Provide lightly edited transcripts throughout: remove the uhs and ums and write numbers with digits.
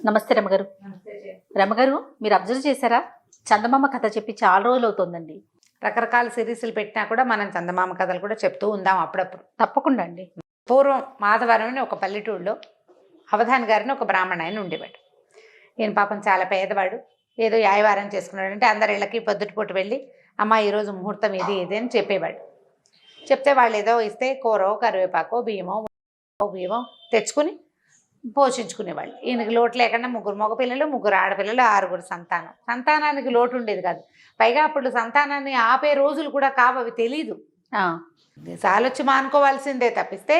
నమస్తే రమగారు. రమగారు, మీరు అబ్జర్వ్ చేశారా? చందమామ కథ చెప్పి చాలా రోజులు అవుతుందండి. రకరకాల సిరీస్లు పెట్టినా కూడా మనం చందమామ కథలు కూడా చెప్తూ ఉందాం అప్పుడప్పుడు. తప్పకుండా అండి. పూర్వం మాధవరం అని ఒక పల్లెటూళ్ళలో అవధాని గారిని ఒక బ్రాహ్మణ ఆయన ఉండేవాడు. ఈయన పాపం చాలా పేదవాడు. ఏదో యాయవారం చేసుకున్నాడు అంటే అందరి ఇళ్ళకి పొద్దుటిపూట వెళ్ళి అమ్మ ఈరోజు ముహూర్తం ఇది ఇది అని చెప్పేవాడు. చెప్తే వాళ్ళు ఏదో ఇస్తే కూరో కరివేపాకో బియ్యమో తెచ్చుకుని పోషించుకునేవాళ్ళు. ఈయనకి లోటు లేకుండా 3 మగపిల్లలు 3 ఆడపిల్లలు 6 సంతానం. సంతానానికి లోటు ఉండేది కాదు. పైగా అప్పుడు సంతానాన్ని ఆపే రోజులు కూడా కావు, అవి తెలీదు. సాలొచ్చి మానుకోవాల్సిందే తప్పిస్తే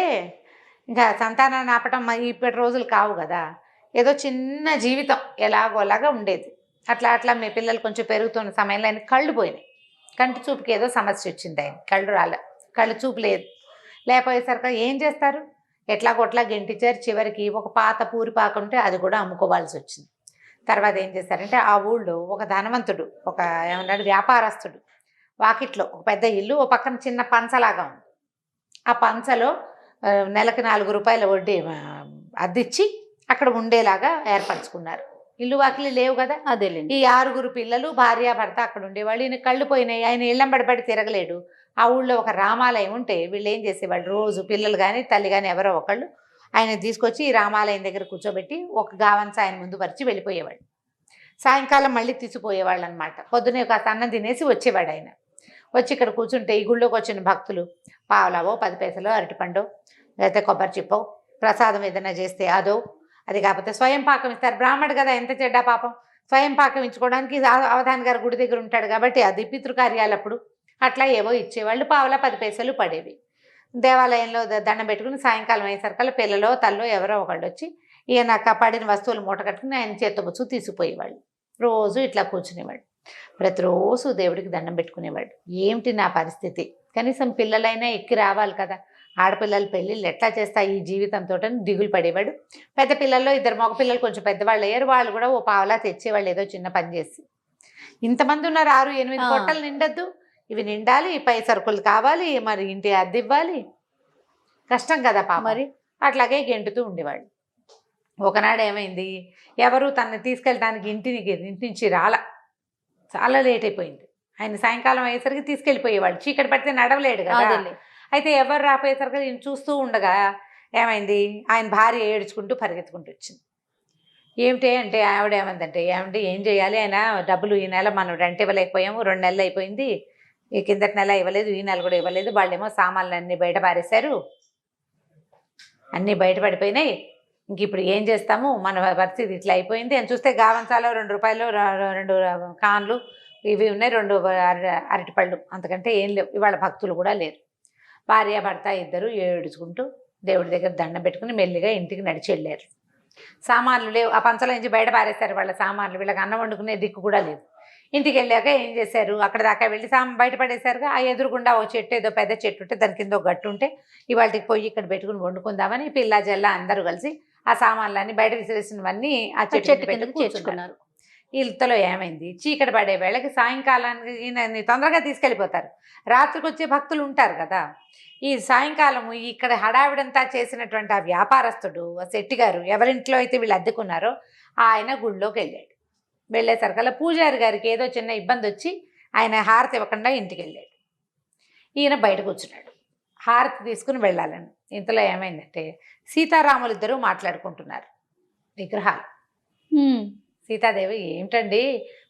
ఇంకా సంతానాన్ని ఆపటం ఇప్పటి రోజులు కావు కదా. ఏదో చిన్న జీవితం ఎలాగోలాగా ఉండేది. అట్లా మీ పిల్లలు కొంచెం పెరుగుతున్న సమయంలో ఆయన కళ్ళు పోయినాయి. కంటి చూపుకి ఏదో సమస్య వచ్చింది. ఆయన కళ్ళు చూపు లేదు. లేకపోయేసరికి ఏం చేస్తారు? ఎట్లాగొట్లా గెంటిచ్చారు. చివరికి ఒక పాత పూరిపాక ఉంటే అది కూడా అమ్ముకోవాల్సి వచ్చింది. తర్వాత ఏం చేశారంటే ఆ ఊళ్ళో ఒక ధనవంతుడు, ఒక ఏమన్నాడు వ్యాపారస్తుడు వాకిట్లో ఒక పెద్ద ఇల్లు, ఓ పక్కన చిన్న పంచలాగా ఉంది. ఆ పంచలో నెలకి 4 రూపాయల వడ్డీ అద్దిచ్చి అక్కడ ఉండేలాగా ఏర్పరచుకున్నారు. ఇల్లు వాకిలి లేవు కదా. అదేలేండి. ఈ 6 పిల్లలు భార్య భర్త అక్కడ ఉండేవాళ్ళు. ఈయన కళ్ళు పోయినాయి. ఆయన ఇళ్ళంబడిపడి తిరగలేడు. ఆ ఊళ్ళో ఒక రామాలయం ఉంటే వీళ్ళు ఏం చేసేవాళ్ళు, రోజు పిల్లలు కానీ తల్లి కానీ ఎవరో ఒకళ్ళు ఆయన తీసుకొచ్చి ఈ రామాలయం దగ్గర కూర్చోబెట్టి ఒక గావంచ ఆయన ముందు పరిచి వెళ్ళిపోయేవాడు. సాయంకాలం మళ్ళీ తీసిపోయేవాళ్ళు అనమాట. పొద్దునే కాస్త అన్నం తినేసి వచ్చేవాడు ఆయన. వచ్చి ఇక్కడ కూర్చుంటే ఈ గుళ్ళోకి వచ్చిన భక్తులు పావలావో 10 పైసలో అరటిపండో లేకపోతే కొబ్బరి చిప్పో ప్రసాదం ఏదైనా చేస్తే అదో, అది కాకపోతే స్వయం పాకం ఇస్తారు. బ్రాహ్మడు కదా, ఎంత చెడ్డ పాపం. స్వయం పాకం ఇచ్చుకోవడానికి అవధాని గారు గుడి దగ్గర ఉంటాడు కాబట్టి అది పితృకార్యాలప్పుడు అట్లా ఏవో ఇచ్చేవాళ్ళు. పావలా 10 పైసలు పడేవి. దేవాలయంలో దండం పెట్టుకుని సాయంకాలం అయ్యేసరికల్లా పిల్లలో తల్లో ఎవరో ఒకళ్ళు వచ్చి ఈయన పడిన వస్తువులు మూట కట్టుకుని ఆయన చేత్తబుచ్చు తీసుకుపోయేవాళ్ళు. రోజు ఇట్లా కూర్చునేవాడు. ప్రతిరోజు దేవుడికి దండం పెట్టుకునేవాడు. ఏమిటి నా పరిస్థితి, కనీసం పిల్లలైనా ఎక్కి రావాలి కదా, ఆడపిల్లల పెళ్ళిళ్ళు ఎట్లా చేస్తా ఈ జీవితంతో దిగులు పడేవాడు. పెద్ద పిల్లల్లో 2 మగపిల్లలు కొంచెం పెద్దవాళ్ళు అయ్యారు. వాళ్ళు కూడా ఓ పావలా తెచ్చేవాళ్ళు ఏదో చిన్న పని చేసి. ఇంతమంది ఉన్నారు, 6-8 పొట్టలు నిండద్దు. ఇవి నిండాలి, పై సరుకులు కావాలి, మరి ఇంటి అద్దె ఇవ్వాలి, కష్టం కదా పాప. మరి అట్లాగే గెంటుతూ ఉండేవాడు. ఒకనాడు ఏమైంది, ఎవరు తనని తీసుకెళ్ళడానికి ఇంటి నుంచి చాలా లేట్ అయిపోయింది. ఆయన సాయంకాలం అయ్యేసరికి తీసుకెళ్ళిపోయేవాడు. చీకటి పడితే నడవలేడు కదా. అయితే ఎవరు రాపోయేసరికి నేను చూస్తూ ఉండగా ఏమైంది, ఆయన భార్య ఏడ్చుకుంటూ పరిగెత్తుకుంటూ వచ్చింది. ఏమిటి అంటే ఆవిడ ఏమందంటే, ఏమంటే ఏం చేయాలి, ఆయన డబ్బులు ఈ నెల మనం రెంట్ ఇవ్వలేకపోయాము, 2 నెలలు అయిపోయింది, ఈ కిందటి నెల ఇవ్వలేదు, ఈ నెల కూడా ఇవ్వలేదు, వాళ్ళేమో సామాన్లు అన్నీ బయట పారేశారు, అన్నీ బయటపడిపోయినాయి, ఇంక ఇప్పుడు ఏం చేస్తాము, మన పరిస్థితి ఇట్లా అయిపోయింది అని చూస్తే గావంచాలో 2 రూపాయలు 2 కాన్లు ఇవి ఉన్నాయి, 2 అరటిపళ్ళు, అంతకంటే ఏం లేవు. ఇవాళ భక్తులు కూడా లేరు. భార్య భర్త ఇద్దరు ఏడుచుకుంటూ దేవుడి దగ్గర దండం పెట్టుకుని మెల్లిగా ఇంటికి నడిచి వెళ్ళారు. సామాన్లు లేవు, ఆ పంచల నుంచి బయట పారేస్తారు వాళ్ళ సామాన్లు. వీళ్ళకి అన్నం వండుకునే దిక్కు కూడా లేదు. ఇంటికి వెళ్ళాక ఏం చేశారు, అక్కడ దాకా వెళ్ళి బయట పడేశారుగా. ఆ ఎదురుగుండా ఓ చెట్టు, ఏదో పెద్ద చెట్టు ఉంటే దాని కింద ఒక గట్టు ఉంటే ఇవాళకి పొయ్యి ఇక్కడ పెట్టుకుని వండుకుందామని పిల్ల జల్ల అందరూ కలిసి ఆ సామాన్లన్నీ బయట విసిరేసినవన్నీ ఆ చెట్టు కింద కూర్చున్నారు. ఇంతలో ఏమైంది, చీకటి పడే వేళకి సాయంకాలానికి ఈయనని తొందరగా తీసుకెళ్ళిపోతారు. రాత్రికి వచ్చే భక్తులు ఉంటారు కదా. ఈ సాయంకాలము ఇక్కడ హడావిడంతా చేసినటువంటి ఆ వ్యాపారస్తుడు, ఆ శెట్టి గారు, ఎవరింట్లో అయితే వీళ్ళు అద్దెకున్నారో ఆయన గుళ్ళోకి వెళ్ళాడు. వెళ్ళేసరికల్లా పూజారి గారికి ఏదో చిన్న ఇబ్బంది వచ్చి ఆయన హారతి ఇవ్వకుండా ఇంటికి వెళ్ళాడు. ఈయన బయట కూర్చున్నాడు హారతి తీసుకుని వెళ్ళాలని. ఇంతలో ఏమైందంటే సీతారాములు ఇద్దరూ మాట్లాడుకుంటున్నారు విగ్రహాలు. సీతాదేవి, ఏమిటండి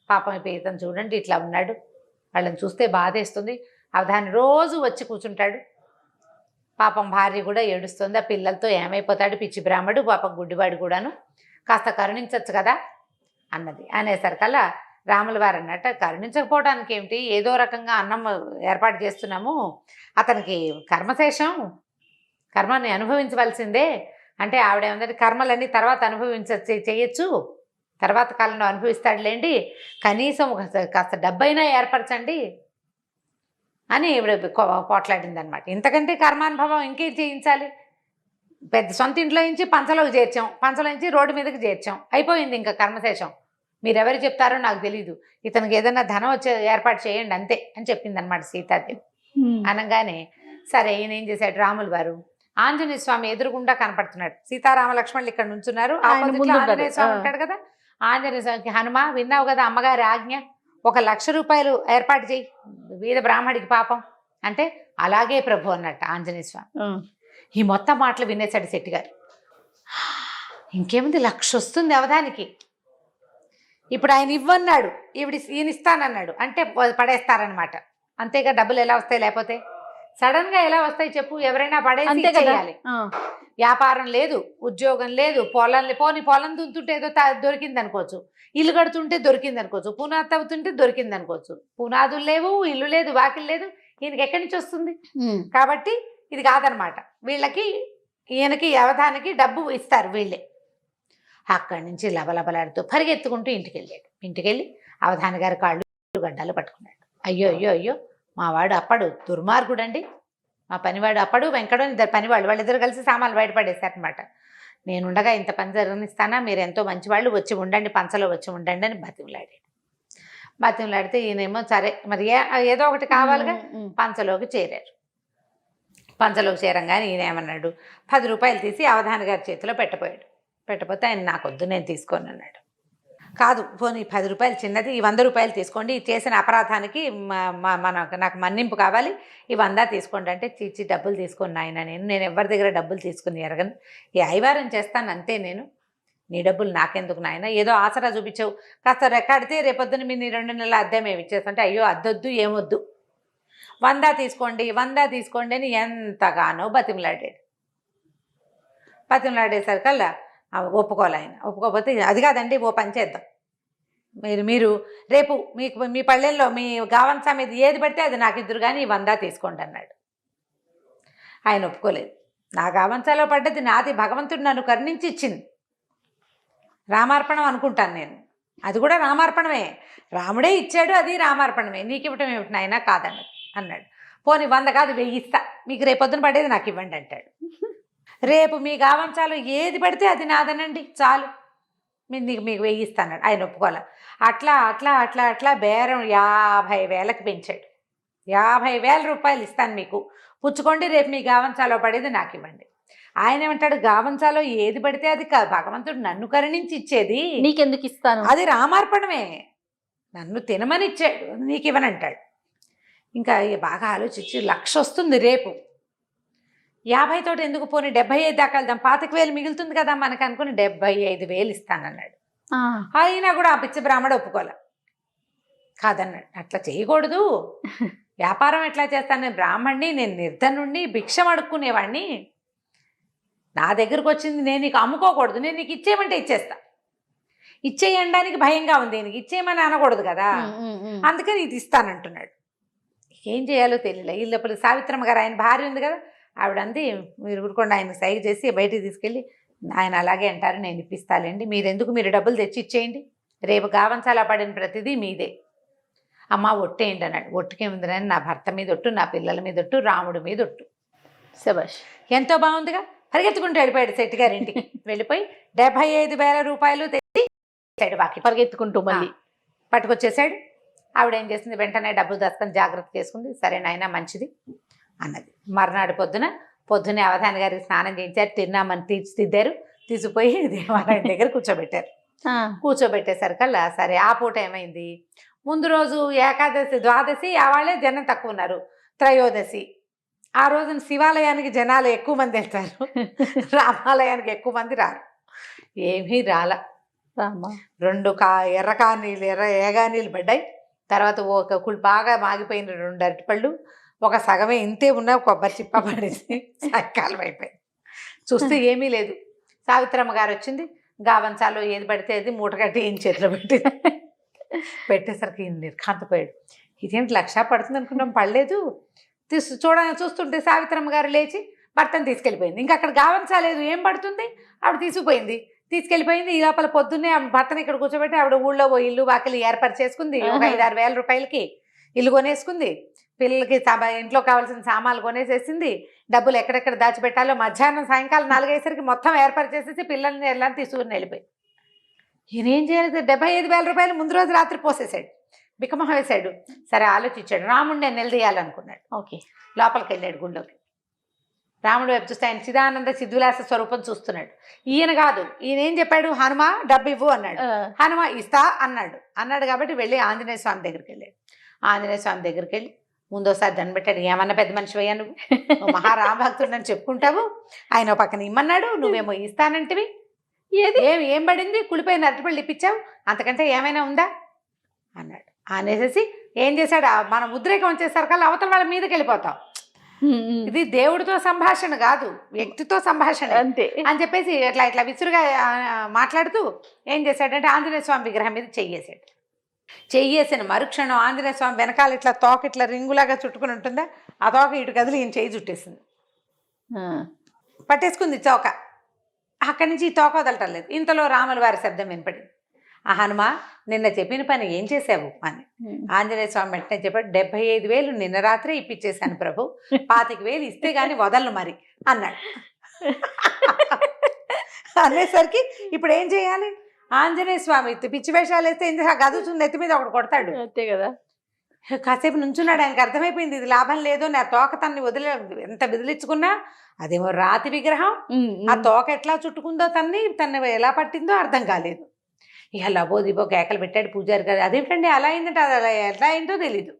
పాపం ఇతను చూడండి ఇట్లా ఉన్నాడు, వాళ్ళని చూస్తే బాధేస్తుంది, అవధాని రోజు వచ్చి కూర్చుంటాడు, పాపం భార్య కూడా ఏడుస్తుంది, ఆ పిల్లలతో ఏమైపోతాడు, పిచ్చి బ్రాహ్మడు, పాపం గుడ్డివాడు కూడాను, కాస్త కరుణించవచ్చు కదా అన్నది. అనేసరికల్లా రాముల వారు అన్నట్టు, కరుణించకపోవడానికి ఏమిటి, ఏదో రకంగా అన్నం ఏర్పాటు చేస్తున్నాము, అతనికి కర్మశేషం, కర్మని అనుభవించవలసిందే అంటే ఆవిడేమంటే కర్మలన్నీ తర్వాత చేయొచ్చు, తర్వాత కాలంలో అనుభవిస్తాడులేండి, కనీసం కాస్త డబ్బైనా ఏర్పరచండి అని ఈవిడ పోట్లాడింది అనమాట. ఇంతకంటే కర్మానుభవం ఇంకేం చేయించాలి, పెద్ద సొంత ఇంట్లో నుంచి పంచలోకి చేర్చాం, పంచలో నుంచి రోడ్డు మీదకి చేర్చాం, అయిపోయింది ఇంకా కర్మశేషం, మీరెవరు చెప్తారో నాకు తెలీదు, ఇతనికి ఏదైనా ధనం వచ్చే ఏర్పాటు చేయండి అంతే అని చెప్పింది అనమాట సీతాదేవి. అనగానే సరే ఈయన ఏం చేశాడు, రాములు వారు ఆంజనేయ స్వామి ఎదురుగుండా కనపడుతున్నాడు. సీతారామ లక్ష్మణులు ఇక్కడ నుంచున్నారు, ఆయన ఆపోజిట్లో ముందున్నారు. ఆంజనేయ స్వామి ఆ. ఉంటాడు కదా. ఆంజనేయ స్వామికి, హనుమ విన్నావు కదా అమ్మగారి ఆజ్ఞ, 1,00,000 రూపాయలు ఏర్పాటు చేయి వీర బ్రాహ్మడికి పాపం అంటే, అలాగే ప్రభు అన్నట్టు ఆంజనేయ స్వామి. ఈ మొత్తం మాటలు వినేశాడు శెట్టి గారు. ఇంకేముంది, 1,00,000 వస్తుంది అవధానికి. ఇప్పుడు ఆయన ఇవ్వన్నాడు, ఈయన ఇస్తానన్నాడు అంటే పడేస్తారనమాట. అంతేగా, డబ్బులు ఎలా వస్తాయి లేకపోతే? సడన్ గా ఎలా వస్తాయి చెప్పు? ఎవరైనా పడేసి అంతే కదా. చేయాలి. వ్యాపారం లేదు, ఉద్యోగం లేదు, పొలం దుంతుంటే ఏదో దొరికింది అనుకోవచ్చు, ఇల్లు కడుతుంటే దొరికింది అనుకోవచ్చు, పునాది తవ్వుతుంటే దొరికింది అనుకోవచ్చు. పునాదులు లేవు, ఇల్లు లేదు, వాకిలు లేదు, ఈయనకి ఎక్కడి నుంచి వస్తుంది? కాబట్టి ఇది కాదనమాట. ఈయనకి అవధానికి డబ్బు ఇస్తారు వీళ్ళే. అక్కడి నుంచి లబలబలాడుతూ పరిగెత్తుకుంటూ ఇంటికెళ్ళి అవధాని గారి కాళ్ళు గడ్డాలు పట్టుకున్నాడు. అయ్యో అయ్యో అయ్యో, మా వాడు అప్పడు దుర్మార్గుడు అండి, మా పనివాడు అప్పడు, వెంకడు, ఇద్దరు పనివాళ్ళు, వాళ్ళిద్దరు కలిసి సామాన్లు బయటపడేశారనమాట. నేనుండగా ఇంత పని జరగనిస్తానా, మీరు ఎంతో మంచివాళ్ళు, వచ్చి ఉండండి, పంచలో వచ్చి ఉండండి అని బతిమలాడితే ఈయనేమో సరే మరి ఏదో ఒకటి కావాలిగా, పంచలోకి చేరారు. పంచలోకి చేరంగానే ఈయన ఏమన్నాడు, 10 రూపాయలు తీసి అవధాని గారి చేతిలో పెట్టపోతే ఆయన, నాకొద్దు, నేను తీసుకోను అన్నాడు. కాదు, పోనీ 10 రూపాయలు చిన్నది, ఈ 100 రూపాయలు తీసుకోండి, చేసిన అపరాధానికి నాకు మన్నింపు కావాలి, ఈ 100 తీసుకోండి అంటే, చీచి డబ్బులు తీసుకుని ఆయన, నేను ఎవరి దగ్గర డబ్బులు తీసుకుని ఎరగను, ఈ ఐవారం చేస్తాను అంతే, నేను నీ డబ్బులు నాకెందుకు నాయన, ఏదో ఆసరా చూపించావు, కాస్త రెక్కాడితే రేపొద్దున మీ 2 నెలల అద్దె మేము ఇచ్చేస్తుంటే, అయ్యో అద్దొద్దు ఏమొద్దు, 100 తీసుకోండి అని ఎంతగానో బతిమలాడేసరికల్లా ఒప్పుకోవాలి ఆయన. ఒప్పుకోకపోతే, అది కాదండి, ఓ పని చేద్దాం, మీరు రేపు మీ పల్లెల్లో మీ గావంసా మీద ఏది పడితే అది నాకు ఇద్దరు కానీ 100 తీసుకోండి అన్నాడు. ఆయన ఒప్పుకోలేదు. నా గావంసాలో పడ్డది నాది, భగవంతుడు నన్ను కరుణించి ఇచ్చింది, రామార్పణం అనుకుంటాను నేను, అది కూడా రామార్పణమే, రాముడే ఇచ్చాడు, అది రామార్పణమే, నీకు ఇవ్వటం ఏమిటి నాయన అన్నాడు. పోనీ 100 కాదు 1000 ఇస్తా, మీకు రేపొద్దున పడేది నాకు ఇవ్వండి అంటాడు. రేపు మీ గావంచాలో ఏది పడితే అది నాదనండి చాలు, మీకు 1000 ఇస్తాన్నాడు. ఆయన ఒప్పుకోలే. అట్లా బేరం 50,000కి పెంచాడు. 50,000 రూపాయలు ఇస్తాను మీకు, పుచ్చుకోండి, రేపు మీ గావంచాలో పడేది నాకు ఇవ్వండి. ఆయన ఏమంటాడు, గావంచాలో ఏది పడితే అది భగవంతుడు నన్ను కరుణించి ఇచ్చేది, నీకెందుకు ఇస్తాను, అది రామార్పణమే, నన్ను తినమని ఇచ్చాడు, నీకు ఇవ్వనంటాడు. ఇంకా బాగా ఆలోచించి 1,00,000 వస్తుంది రేపు, 50 తోటి ఎందుకు, పోనీ 75 దాకా వెళ్దాం, 25,000 మిగులుతుంది కదా మనకు అనుకుని 75,000 ఇస్తానన్నాడు. అయినా కూడా ఆ పిచ్చి బ్రాహ్మడు ఒప్పుకోలే, కాదన్నాడు. అట్లా చేయకూడదు, వ్యాపారం ఎట్లా చేస్తాను, నేను బ్రాహ్మణ్ణి, నేను నిర్ధనుణ్ణి, భిక్షం అడుక్కునేవాడిని, నా దగ్గరకు వచ్చింది నేను నీకు అమ్ముకోకూడదు, నేను నీకు ఇచ్చేయమంటే ఇచ్చేస్తా, ఇచ్చేయడానికి భయంగా ఉంది, నీకు ఇచ్చేయమని అనకూడదు కదా, అందుకని ఇది ఇస్తానంటున్నాడు. ఏం చేయాలో తెలియలే. ఈ లోపల సావిత్రమ్మ గారు, ఆయన భార్య ఉంది కదా, ఆవిడ అంది, మీరు ఊరుకోండి, ఆయన సైగ చేసి బయటికి తీసుకెళ్ళి, ఆయన అలాగే అంటారు, నేను ఇప్పిస్తాలేండి, మీరు డబ్బులు తెచ్చి ఇచ్చేయండి, రేపు గావంచాలా పడిన ప్రతిదీ మీదే, అమ్మ ఒట్టేయండి అన్నాడు. ఒట్టుకేముంది, నా భర్త మీద ఒట్టు, నా పిల్లల మీద ఒట్టు, రాముడి మీద ఒట్టు. శభాష్, ఎంతో బాగుందిగా. పరిగెత్తుకుంటూ వెళ్ళిపోయాడు శెట్టి గారింటికి. వెళ్ళిపోయి 75,000 రూపాయలు తెచ్చి వాకి పరిగెత్తుకుంటూ మళ్ళీ పట్టుకొచ్చేసాడు. ఆవిడ ఏం చేసింది, వెంటనే డబ్బులు దాచుకొని జాగ్రత్త చేసుకుంది. సరే నాయనా మంచిది అన్నది. మర్నాడు పొద్దునే అవధాని గారికి స్నానం చేయించారు, తిన్నామని తీర్చిదిద్దారు, తీసుకుపోయి దేవాలయం దగ్గర కూర్చోబెట్టేసరికల్లా సరే ఆ పూట ఏమైంది, ముందు రోజు ఏకాదశి, ద్వాదశి ఆ వాళ్ళే జనం తక్కువ ఉన్నారు, త్రయోదశి ఆ రోజున శివాలయానికి జనాలు ఎక్కువ మంది వెళ్తారు, రామాలయానికి ఎక్కువ మంది రారు. ఏమీ రాల. 2 ఏగానీళ్ళు పడ్డాయి. తర్వాత బాగా మాగిపోయిన 2 అరటిపళ్ళు, ఒక సగమే ఇంతే ఉన్న కొబ్బరి చిప్ప పడేసి సాయంకాలం అయిపోయి చూస్తే ఏమీ లేదు. సావిత్రమ్మ గారు వచ్చింది, గావంచాలో ఏది పడితే అది మూట కట్టి ఈయన చేతిలో పెట్టేసరికి ఈయన నిర్ఘాంతపోయాడు. ఇదేంటి 1,00,000 పడుతుంది అనుకున్నాం, పడలేదు. చూస్తుంటే సావిత్రమ్మ గారు లేచి భర్తను తీసుకెళ్ళిపోయింది. ఇంకా అక్కడ గావంచలేదు, ఏం పడుతుంది, ఆవిడ తీసుకెళ్ళిపోయింది. ఈ లోపల పొద్దున్నే భర్తను ఇక్కడ కూర్చోబెట్టి ఆవిడ ఊళ్ళో ఇల్లు వాకిలి ఏర్పరిచేసుకుంది. ఒక 5-6 వేల రూపాయలకి ఇల్లు కొనేసుకుంది, పిల్లలకి ఇంట్లో కావాల్సిన సామాన్లు కొనేసేసింది, డబ్బులు ఎక్కడెక్కడ దాచిపెట్టాలో మధ్యాహ్నం సాయంకాలం 4 అయ్యేసరికి మొత్తం ఏర్పరిచేసేసి పిల్లల్ని ఎలా తీసుకుని వెళ్ళిపోయి. ఈయనేం చేయాలి, 75,000 రూపాయలు ముందు రోజు రాత్రి పోసేసాడు, బికమహ వేశాడు. సరే ఆలోచించాడు, రాముడిని నేను నిలదీయాలనుకున్నాడు. ఓకే, లోపలికి వెళ్ళాడు గుళ్ళోకి. రాముడు వైపు చూస్తే ఆయన చిదానంద చిద్విలాస స్వరూపం చూస్తున్నాడు. ఈయన కాదు, ఈయన ఏం చెప్పాడు, హనుమ డబ్బు ఇవ్వు అన్నాడు. హనుమ ఇస్తా అన్నాడు కాబట్టి వెళ్ళి ఆంజనేయ స్వామి దగ్గరికి వెళ్ళాడు. ఆంజనేయ స్వామి దగ్గరికి వెళ్ళి ముందోసారి దండం పెట్టాడు. ఏమన్నా పెద్ద మనిషి అయ్యా నువ్వు మహారామభక్తుడు అని చెప్పుకుంటావు, ఆయన పక్కన ఇమ్మన్నాడు, నువ్వేమో ఇస్తానంటివి, ఏం పడింది, కులిపోయిన అరటిపళ్ళు ఇప్పించావు, అంతకంటే ఏమైనా ఉందా అన్నాడు. అనేసి ఏం చేశాడు, మన ఉద్రేకం వచ్చేసరికల్లా అవతల వాళ్ళ మీదకి వెళ్ళిపోతాం. ఇది దేవుడితో సంభాషణ కాదు, వ్యక్తితో సంభాషణ అంతే అని చెప్పేసి ఇట్లా విసురుగా మాట్లాడుతూ ఏం చేశాడంటే ఆంజనేయ స్వామి విగ్రహం మీద చెయ్యేసాడు. చెయ్యేసిన మరుక్షణం ఆంజనేయ స్వామి వెనకాల ఇట్లా తోక ఇట్లా రింగులాగా చుట్టుకుని ఉంటుందా, ఆ తోక ఇటు కదిలి ఈయన చెయ్యి చుట్టేసింది, పట్టేసుకుంది తోక. అక్కడి నుంచి ఈ తోక వదలటం లేదు. ఇంతలో రాముల వారి శబ్దం వినపడింది. ఆ హనుమ నిన్న చెప్పిన పని ఏం చేసావు అని. ఆంజనేయ స్వామి వెంటనే చెప్పాడు, 75,000 నిన్న రాత్రే ఇప్పించేశాను ప్రభు, 25,000 ఇస్తే గాని వదలను మరి అన్నాడు. అనేసరికి ఇప్పుడు ఏం చేయాలి, ఆంజనేయ స్వామి పిచ్చి వేషాలు వేస్తే ఏం చేసి గదుచుంది ఎత్తి మీద ఒకటి కొడతాడు, అంతే కదా. కాసేపు నుంచున్నాడు. ఆయనకు అర్థమైపోయింది ఇది లాభం లేదు, నా తోక తన్ని ఎంత బెదిరించుకున్నా అదేమో రాతి విగ్రహం, ఆ తోక ఎట్లా చుట్టుకుందో తన్ని ఎలా పట్టిందో అర్థం కాలేదు. ఇక లబోదిబో కేకలు పెట్టాడు పూజారి గారు. అదేమిటండి అలా అయిందంటే అది అలా ఎలా అయిందో తెలీదు.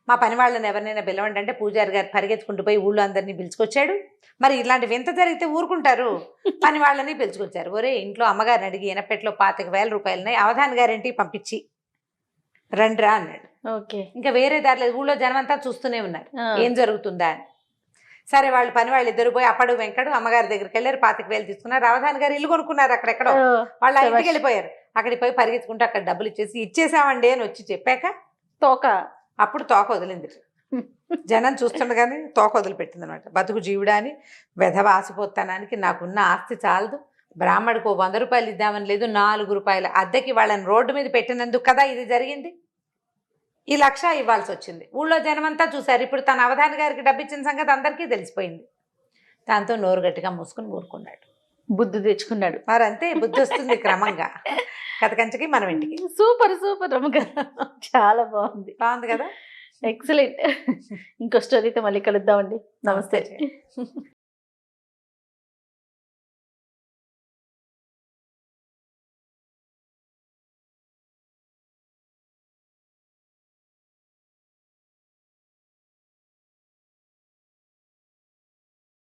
మా పని వాళ్ళని ఎవరినైనా పిలవండి అంటే పూజారి గారు పరిగెత్తుకుంటూ పోయి ఊళ్ళో అందరినీ పిలుచుకొచ్చాడు. మరి ఇలాంటి వింత జరిగితే ఊరుకుంటారు, పని వాళ్ళని పిలుచుకొచ్చారు. ఒరే ఇంట్లో అమ్మగారిని అడిగి ఎనపెట్లో 25,000 రూపాయలున్నాయి, అవధాని గారింటికి పంపించి రండిరా అన్నాడు. ఓకే, ఇంకా వేరే దారి లేదు, ఊళ్ళో జనమంతా చూస్తూనే ఉన్నారు ఏం జరుగుతుందా అని. సరే వాళ్ళు పని వాళ్ళు ఇద్దరు పోయి అప్పడు వెంకడు అమ్మగారి దగ్గరికి వెళ్ళారు, 25,000 తీసుకున్నారు. అవధాని గారు ఇల్లు కొనుక్కున్నారు అక్కడెక్కడో, వాళ్ళు ఆ ఇంటికి వెళ్ళిపోయారు. అక్కడికి పోయి పరిగెత్తుకుంటూ అక్కడ డబ్బులు ఇచ్చేసామండి అని వచ్చి చెప్పాక తోక అప్పుడు తోక వదిలింది. జనం చూస్తుండగానే తోక వదిలిపెట్టింది అనమాట. బతుకు జీవుడా అని వెధవ ఆసిపోతానానికి నాకున్న ఆస్తి చాలదు, బ్రాహ్మడికి 100 రూపాయలు ఇద్దామని లేదు, 4 రూపాయల అద్దెకి వాళ్ళని రోడ్డు మీద పెట్టినందుకు కదా ఇది జరిగింది, ఈ 1,00,000 ఇవ్వాల్సి వచ్చింది. ఊళ్ళో జనమంతా చూశారు. ఇప్పుడు తన అవధాని గారికి డబ్బు ఇచ్చిన సంగతి అందరికీ తెలిసిపోయింది. దాంతో నోరు గట్టిగా మూసుకుని ఊరుకున్నాడు, బుద్ధి తెచ్చుకున్నాడు. మరి అంతే, బుద్ధి వస్తుంది క్రమంగా. కథ కంచకి మనం ఇంటికి. సూపర్ రమ్మగారు, చాలా బాగుంది కదా, ఎక్సలెంట్. ఇంకో స్టోరీతో మళ్ళీ కలుద్దామండి. నమస్తే.